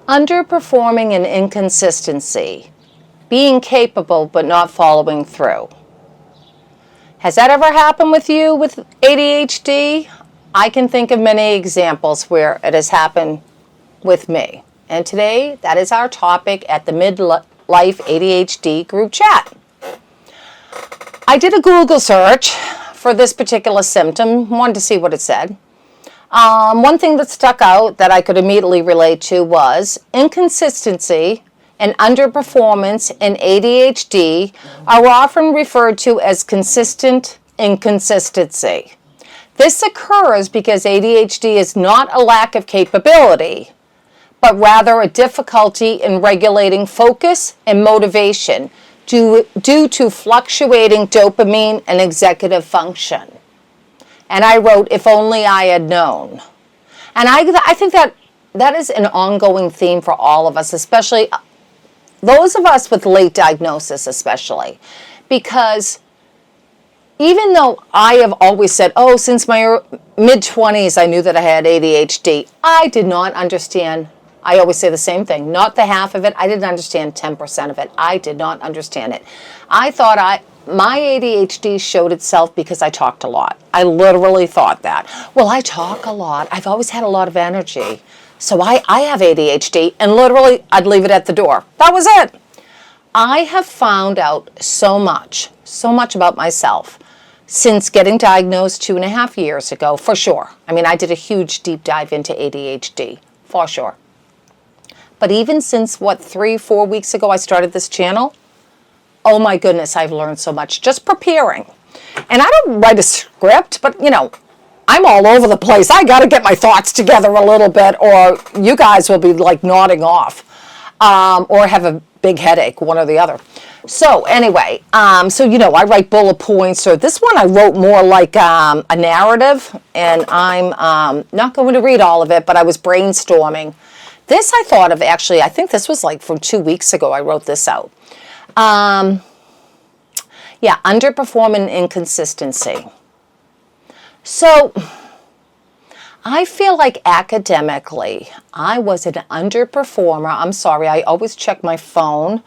Underperforming and inconsistency. Being capable but not following through. Has that ever happened with you with ADHD? I can think of many examples where it has happened with me. And today, that is our topic at the Midlife ADHD group chat. I did a Google search for this particular symptom, wanted to see what it said. One thing that stuck out that I could immediately relate to was inconsistency and underperformance in ADHD are often referred to as consistent inconsistency. This occurs because ADHD is not a lack of capability, but rather a difficulty in regulating focus and motivation due to fluctuating dopamine and executive function. And I wrote, if only I had known. And I think that is an ongoing theme for all of us, especially those of us with late diagnosis especially. Because even though I have always said, since my mid-20s I knew that I had ADHD, I did not understand. I always say the same thing, not the half of it. I didn't understand 10% of it. I did not understand it. I thought my ADHD showed itself because I talked a lot. I literally thought that. Well, I talk a lot. I've always had a lot of energy. So I have ADHD, and literally I'd leave it at the door. That was it. I have found out so much about myself since getting diagnosed 2.5 years ago, for sure. I mean, I did a huge deep dive into ADHD, for sure. But even since, 3-4 weeks ago I started this channel, oh my goodness, I've learned so much just preparing. And I don't write a script, but I'm all over the place. I got to get my thoughts together a little bit or you guys will be like nodding off or have a big headache, one or the other. So anyway, I write bullet points, or this one I wrote more like a narrative, and I'm not going to read all of it, but I was brainstorming. This I thought of actually, I think this was like from 2 weeks ago I wrote this out. Underperforming inconsistency. So I feel like academically, I was an underperformer. I'm sorry, I always check my phone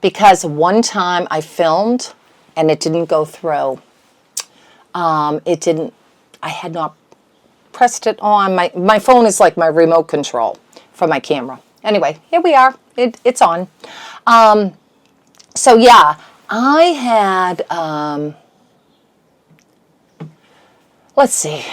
because one time I filmed and it didn't go through. I had not pressed it on. My phone is like my remote control for my camera. Anyway, here we are. It's on. I had, let's see,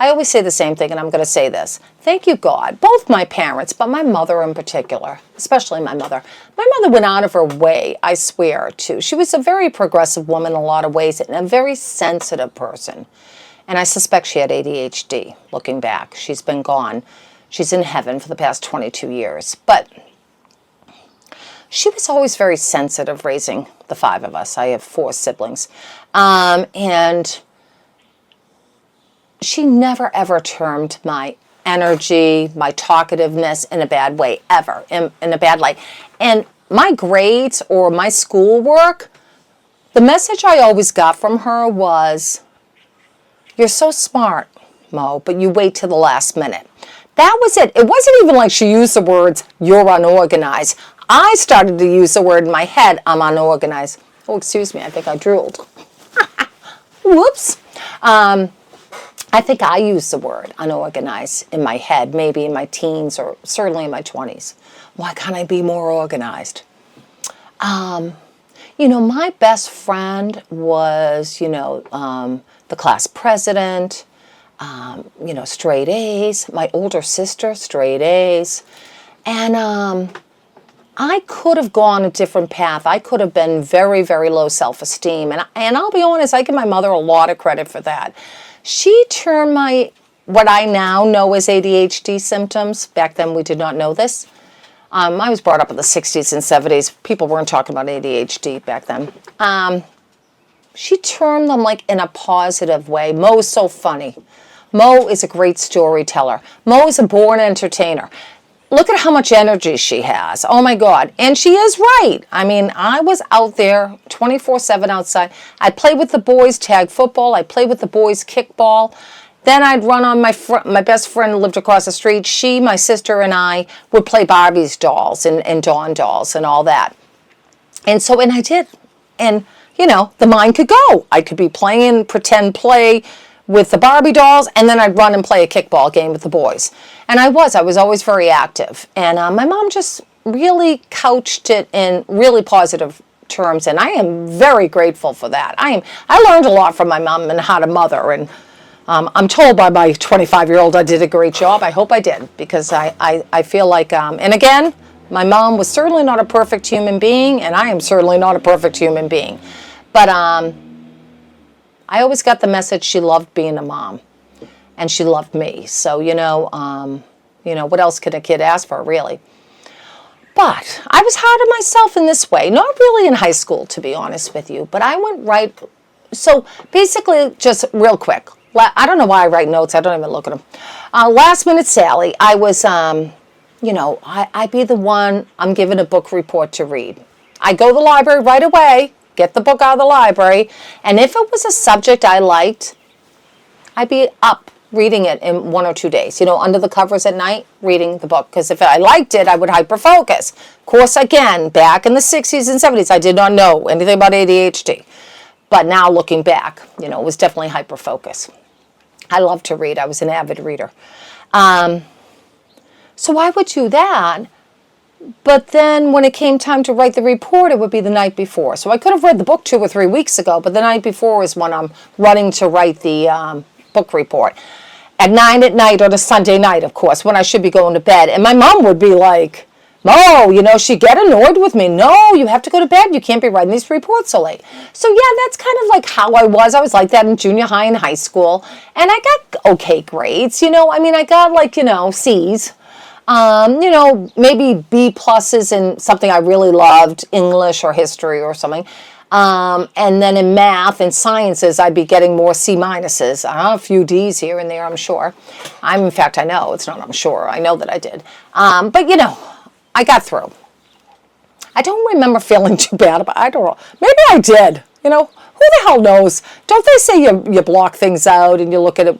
I always say the same thing, and I'm going to say this. Thank you, God. Both my parents, but my mother in particular, especially my mother. My mother went out of her way, I swear, to. She was a very progressive woman in a lot of ways and a very sensitive person. And I suspect she had ADHD, looking back. She's been gone. She's in heaven for the past 22 years. But she was always very sensitive raising the 5 of us. I have 4 siblings. And she never, ever termed my energy, my talkativeness in a bad way, ever, in a bad light. And my grades or my schoolwork, the message I always got from her was, you're so smart, Mo, but you wait till the last minute. That was it. It wasn't even like she used the words, you're unorganized. I started to use the word in my head, I'm unorganized. Oh, excuse me, I think I drooled. Whoops. I think I used the word unorganized in my head, maybe in my teens or certainly in my 20s. Why can't I be more organized? My best friend was, the class president, straight A's. My older sister, straight A's. And I could have gone a different path. I could have been very, very low self-esteem. And I'll be honest, I give my mother a lot of credit for that. She termed what I now know as ADHD symptoms. Back then we did not know this. I was brought up in the 60s and 70s. People weren't talking about ADHD back then. She termed them like in a positive way. Mo's so funny. Mo is a great storyteller. Mo is a born entertainer. Look at how much energy she has. Oh my God. And she is right. I mean, I was out there 24/7 outside. I played with the boys tag football. I played with the boys kickball. Then I'd run on my best friend who lived across the street. She, my sister, and I would play Barbie's dolls and Dawn dolls and all that. And I did. And, the mind could go. I could be playing pretend play with the Barbie dolls, and then I'd run and play a kickball game with the boys. And I was always very active. And my mom just really couched it in really positive terms, and I am very grateful for that. I learned a lot from my mom and how to mother, and I'm told by my 25-year-old I did a great job. I hope I did, because I feel like, and again, my mom was certainly not a perfect human being, and I am certainly not a perfect human being. But I always got the message she loved being a mom, and she loved me. So, what else could a kid ask for, really? But I was hard on myself in this way, not really in high school, to be honest with you, but I went right. So basically, just real quick, I don't know why I write notes. I don't even look at them. Last minute Sally, I was, I'd be the one, I'm given a book report to read. I go to the library right away, get the book out of the library, and if it was a subject I liked, I'd be up reading it in 1 or 2 days, under the covers at night, reading the book. Because if I liked it, I would hyperfocus. Of course, again, back in the 60s and 70s, I did not know anything about ADHD. But now looking back, it was definitely hyperfocus. I love to read. I was an avid reader. So I would do that. But then when it came time to write the report, it would be the night before. So I could have read the book 2 or 3 weeks ago, but the night before is when I'm running to write the book report. At 9 at night on a Sunday night, of course, when I should be going to bed. And my mom would be like, "No, she'd get annoyed with me. No, you have to go to bed. You can't be writing these reports so late." So yeah, that's kind of like how I was. I was like that in junior high and high school. And I got okay grades, I got C's. Maybe B pluses in something I really loved, English or history or something. And then in math and sciences, I'd be getting more C minuses. A few D's here and there, I'm sure. In fact, I know. It's not I'm sure. I know that I did. But, I got through. I don't remember feeling too bad about it. I don't know. Maybe I did. Who the hell knows? Don't they say you block things out and you look at it,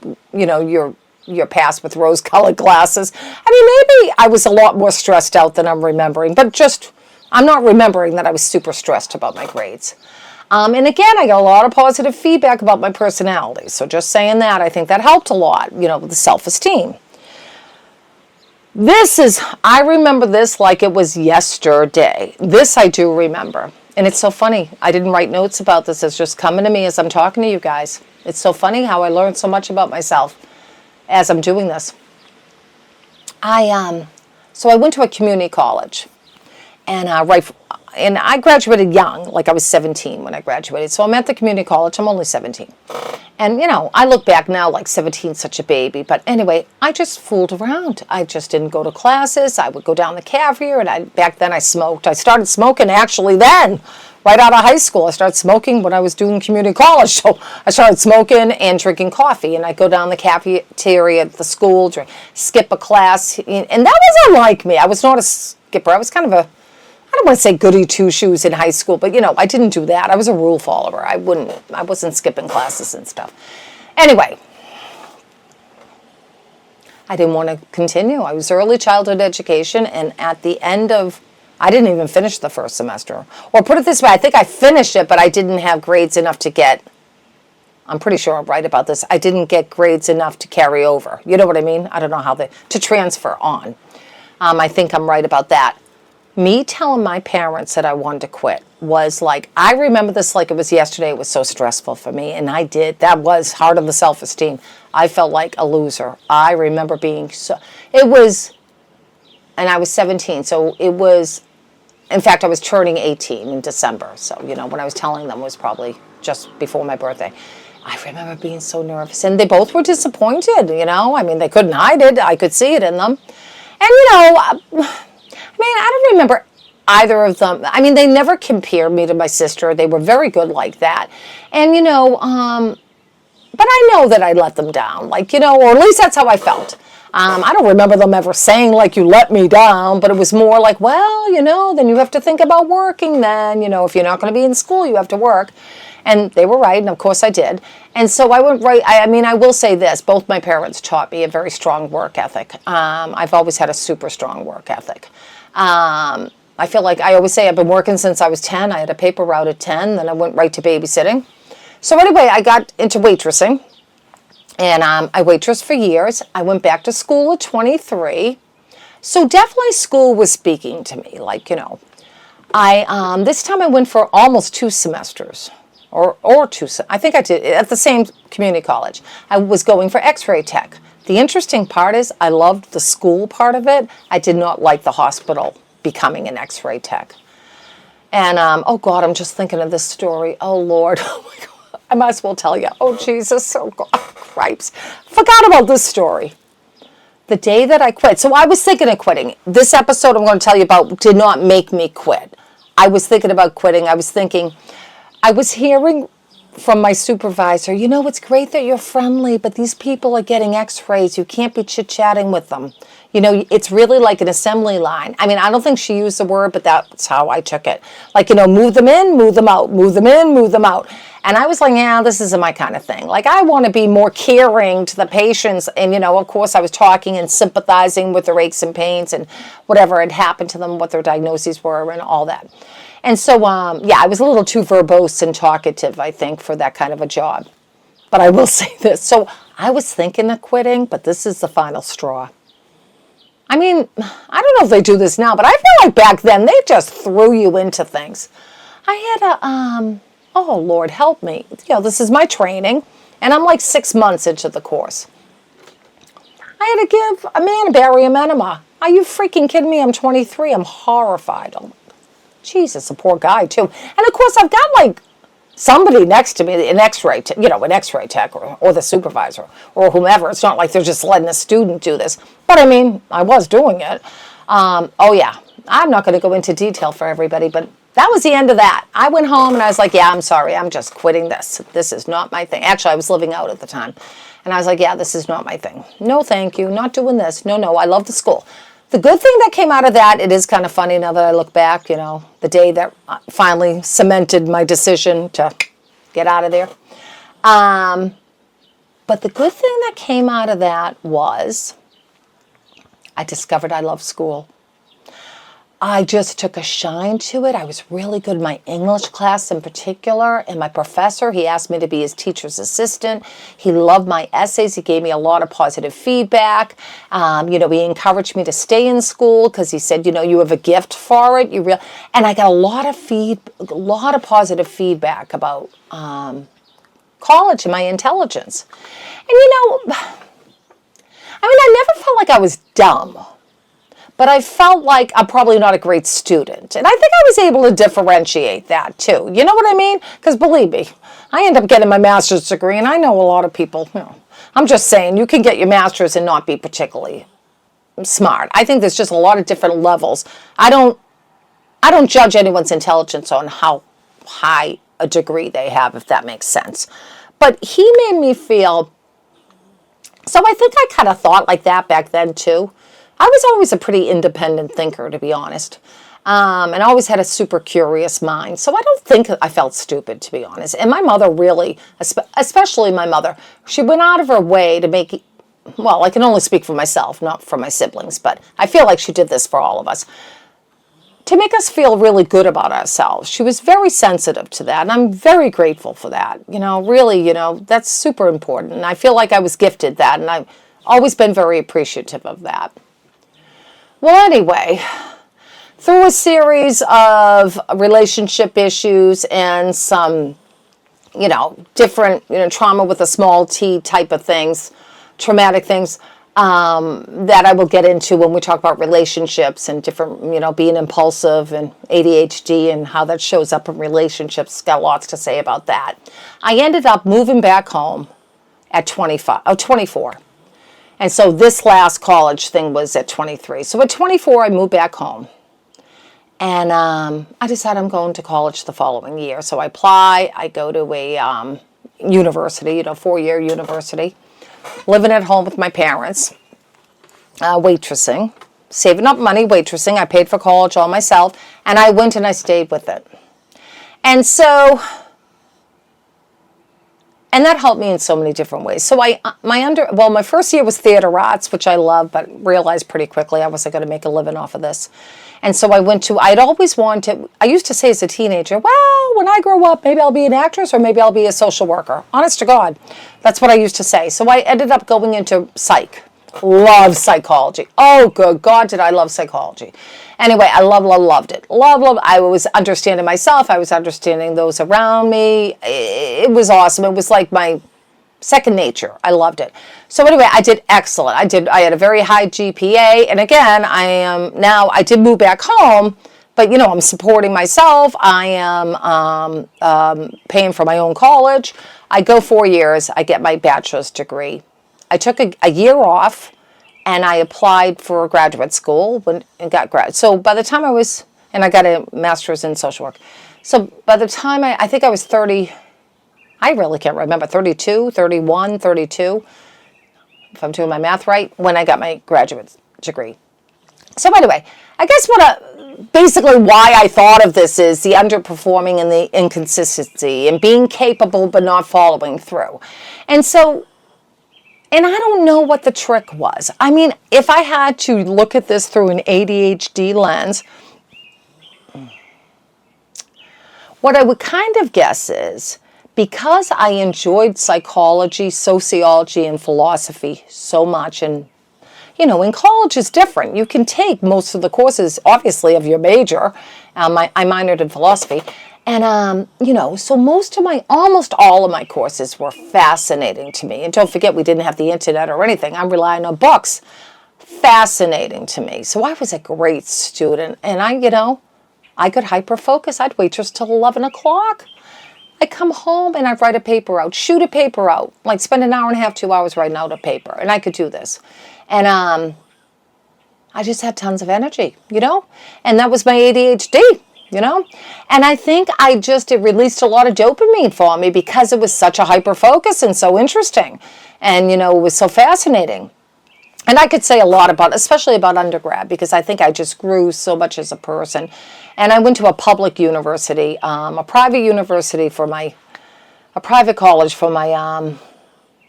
your past with rose-colored glasses? Maybe I was a lot more stressed out than I'm remembering, but I'm not remembering that I was super stressed about my grades. And again, I got a lot of positive feedback about my personality. So just saying that, I think that helped a lot, with the self-esteem. I remember this like it was yesterday. This I do remember. And it's so funny. I didn't write notes about this. It's just coming to me as I'm talking to you guys. It's so funny how I learned so much about myself as I'm doing this. So I went to a community college. And I graduated young, like I was 17 when I graduated. So I'm at the community college. I'm only 17. And, I look back now like 17, such a baby. But anyway, I just fooled around. I just didn't go to classes. I would go down the Cafeteria. And back then I smoked. I started smoking actually then, right out of high school. I started smoking when I was doing community college. So I started smoking and drinking coffee. And I'd go down the cafeteria at the school, skip a class. And that was unlike me. I was not a skipper. I was kind of I don't want to say goody two-shoes in high school, but, I didn't do that. I was a rule follower. I wasn't skipping classes and stuff. Anyway, I didn't want to continue. I was early childhood education, and at the end I didn't even finish the first semester. Or put it this way, I think I finished it, but I didn't have grades enough to get, I'm pretty sure I'm right about this, I didn't get grades enough to carry over. You know what I mean? I don't know to transfer on. I think I'm right about that. Me telling my parents that I wanted to quit was like, I remember this like it was yesterday. It was so stressful for me, and I did. That was hard on the self-esteem. I felt like a loser. I remember being and I was 17, so it was, in fact, I was turning 18 in December. So, when I was telling them, it was probably just before my birthday. I remember being so nervous, and they both were disappointed, they couldn't hide it. I could see it in them. And, I don't remember either of them. They never compared me to my sister. They were very good like that. And, but I know that I let them down, or at least that's how I felt. I don't remember them ever saying, like, you let me down, but it was more like, well, then you have to think about working then. If you're not going to be in school, you have to work. And they were right, and of course I did. And so I went right, I mean, I will say this, both my parents taught me a very strong work ethic. I've always had a super strong work ethic. I feel like I always say I've been working since I was 10. I had a paper route at 10, then I went right to babysitting. So anyway, I got into waitressing, and I waitressed for years. I went back to school at 23. So definitely school was speaking to me, like, you know. This time I went for almost 2 semesters, or 2, I think I did, at the same community college. I was going for x-ray tech. The interesting part is I loved the school part of it. I did not like the hospital becoming an x-ray tech. And, oh God, I'm just thinking of this story. Oh Lord, oh my God, I might as well tell you. Oh Jesus, oh God, cripes. Forgot about this story. The day that I quit. So I was thinking of quitting. This episode I'm going to tell you about did not make me quit. I was thinking about quitting. I was hearing from my supervisor, you know, it's great that you're friendly, but these people are getting x-rays. You can't be chit-chatting with them. You know, it's really like an assembly line. I mean, I don't think she used the word, but that's how I took it. Like, you know, move them in, move them out, move them in, move them out. And I was like, yeah, this isn't my kind of thing. Like, I want to be more caring to the patients. And, you know, of course, I was talking and sympathizing with their aches and pains and whatever had happened to them, what their diagnoses were and all that. And so, yeah, I was a little too verbose and talkative, I think, for that kind of a job. But I will say this. So I was thinking of quitting, but this is the final straw. I mean, I don't know if they do this now, but I feel like back then they just threw you into things. I had oh Lord, help me. You know, this is my training, and I'm like 6 months into the course. I had to give a man a barium enema. Are you freaking kidding me? I'm 23. I'm horrified. Jesus, a poor guy too. And of course, I've got like somebody next to me, an x-ray, an x-ray tech or the supervisor or whomever. It's not like they're just letting a student do this. But I mean, I was doing it. Oh yeah, I'm not going to go into detail for everybody, but that was the end of that. I went home and I was like, yeah, I'm sorry. I'm just quitting this. This is not my thing. Actually, I was living out at the time. And I was like, yeah, this is not my thing. No, thank you. Not doing this. No, I love the school. The good thing that came out of that, it is kind of funny now that I look back, you know, the day that I finally cemented my decision to get out of there. But the good thing that came out of that was I discovered I love school. I just took a shine to it. I was really good in my English class in particular. And my professor, he asked me to be his teacher's assistant. He loved my essays. He gave me a lot of positive feedback. You know, he encouraged me to stay in school because he said, you know, you have a gift for it. And I got a lot of positive feedback about college and my intelligence. And, you know, I mean, I never felt like I was dumb. But I felt like I'm probably not a great student. And I think I was able to differentiate that too. You know what I mean? Because believe me, I ended up getting my master's degree, and I know a lot of people, you know, I'm just saying, you can get your master's and not be particularly smart. I think there's just a lot of different levels. I don't judge anyone's intelligence on how high a degree they have, if that makes sense. But he made me feel, so I think I kind of thought like that back then too. I was always a pretty independent thinker, to be honest, and always had a super curious mind. So I don't think I felt stupid, to be honest. And my mother really, especially my mother, she went out of her way to make, well, I can only speak for myself, not for my siblings, but I feel like she did this for all of us, to make us feel really good about ourselves. She was very sensitive to that, and I'm very grateful for that. You know, really, you know, that's super important. And I feel like I was gifted that, and I've always been very appreciative of that. Well, anyway, through a series of relationship issues and some, you know, different, you know, trauma with a small t type of things, traumatic things, that I will get into when we talk about relationships and different, you know, being impulsive and ADHD and how that shows up in relationships. Got lots to say about that. I ended up moving back home at 24. And so this last college thing was at 23. So at 24, I moved back home. And I decided I'm going to college the following year. So I apply. I go to a university, you know, 4-year university. Living at home with my parents. Waitressing. Saving up money, waitressing. I paid for college all myself. And I went and I stayed with it. And so And that helped me in so many different ways. So my first year was theater arts, which I love, but realized pretty quickly I wasn't going to make a living off of this. And so I'd always wanted, I used to say as a teenager, well, when I grow up, maybe I'll be an actress or maybe I'll be a social worker. Honest to God, that's what I used to say. So I ended up going into psych. Love psychology. Oh, good God, did I love psychology. Anyway, I loved it. Love. I was understanding myself. I was understanding those around me. It was awesome. It was like my second nature. I loved it. So anyway, I did excellent. I had a very high GPA. And again, I did move back home, but I'm supporting myself. I am paying for my own college. I go 4 years. I get my bachelor's degree. I took a year off, and I applied for graduate school and got grad. So by the time I got a master's in social work. So by the time I think I was 30, I really can't remember, 32, 31, 32, if I'm doing my math right, when I got my graduate degree. So anyway, I guess basically why I thought of this is the underperforming and the inconsistency and being capable but not following through. And I don't know what the trick was. I mean, if I had to look at this through an ADHD lens, what I would kind of guess is because I enjoyed psychology, sociology, and philosophy so much, and in college is different. You can take most of the courses, obviously, of your major. I minored in philosophy. And, so almost all of my courses were fascinating to me. And don't forget, we didn't have the internet or anything. I'm relying on books. Fascinating to me. So I was a great student. And I could hyperfocus. I'd waitress till 11 o'clock. I'd come home and I'd write a paper out, shoot a paper out, like spend an hour and a half, 2 hours writing out a paper. And I could do this. And I just had tons of energy, And that was my ADHD. And I think it released a lot of dopamine for me because it was such a hyper focus and so interesting. And, it was so fascinating. And I could say a lot especially about undergrad, because I think I just grew so much as a person. And I went to a public university, a private college for my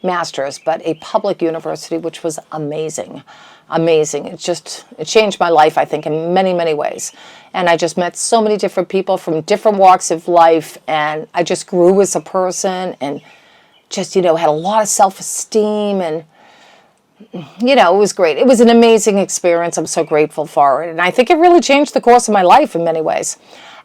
master's, but a public university, which was amazing. Amazing. It changed my life, I think, in many, many ways. And I just met so many different people from different walks of life, and I just grew as a person and just, had a lot of self-esteem, and, it was great. It was an amazing experience. I'm so grateful for it. And I think it really changed the course of my life in many ways.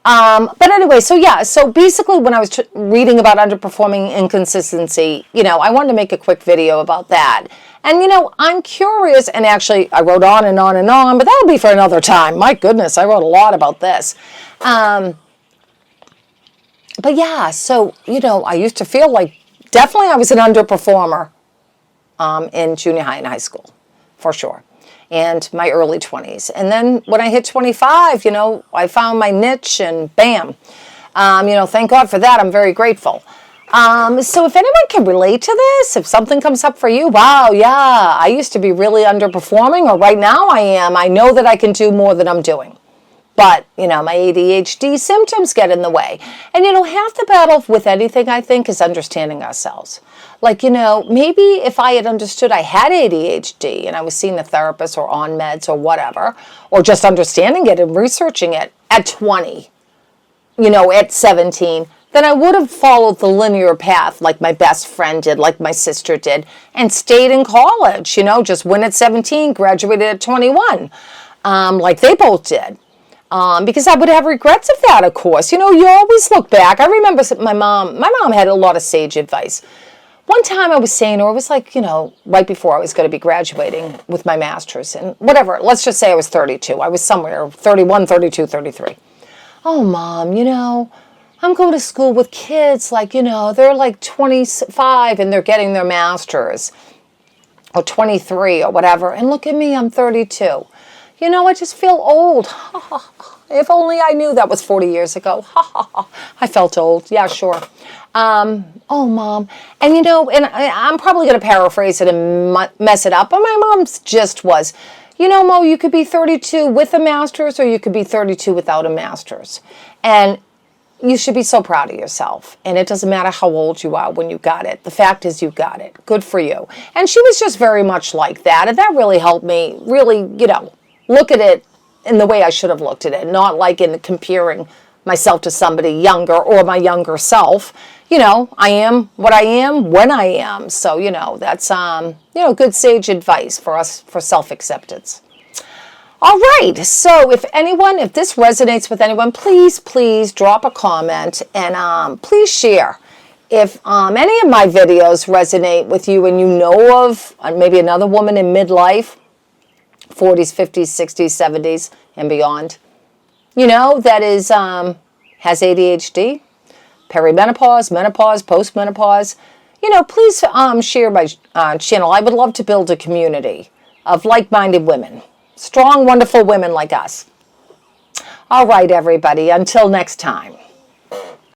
But anyway, so basically when I was reading about underperforming inconsistency, I wanted to make a quick video about that. And, I'm curious, and actually I wrote on and on and on, but that'll be for another time. My goodness, I wrote a lot about this. But yeah, so, I used to feel like definitely I was an underperformer in junior high and high school, for sure. And my early 20s. And then when I hit 25, I found my niche, and bam. Thank God for that. I'm very grateful. So if anyone can relate to this, if something comes up for you, wow, yeah, I used to be really underperforming, or right now I am. I know that I can do more than I'm doing. But, my ADHD symptoms get in the way. And, half the battle with anything, I think, is understanding ourselves. Like, maybe if I had understood I had ADHD and I was seeing a therapist or on meds or whatever, or just understanding it and researching it at 20, at 17, then I would have followed the linear path like my best friend did, like my sister did, and stayed in college, just went at 17, graduated at 21, like they both did. Because I would have regrets of that, of course. You always look back. I remember my mom had a lot of sage advice. One time I was saying, or it was like, right before I was going to be graduating with my master's, and whatever, let's just say I was 32. I was somewhere, 31, 32, 33. Oh, Mom, I'm going to school with kids like, they're like 25 and they're getting their master's, or 23 or whatever. And look at me, I'm 32. I just feel old. If only I knew that was 40 years ago. I felt old. Yeah, sure. Oh, Mom. And, and I'm probably going to paraphrase it and mess it up, but my mom's gist was, Mo, you could be 32 with a master's, or you could be 32 without a master's. And, you should be so proud of yourself. And it doesn't matter how old you are when you got it. The fact is you got it. Good for you. And she was just very much like that. And that really helped me really, look at it in the way I should have looked at it. Not like in comparing myself to somebody younger or my younger self. I am what I am when I am. So, that's, good sage advice for us for self-acceptance. All right, so if this resonates with anyone, please drop a comment and please share. If any of my videos resonate with you and you know of maybe another woman in midlife, 40s, 50s, 60s, 70s, and beyond, that is has ADHD, perimenopause, menopause, postmenopause, please share my channel. I would love to build a community of like-minded women. Strong, wonderful women like us. All right, everybody. Until next time.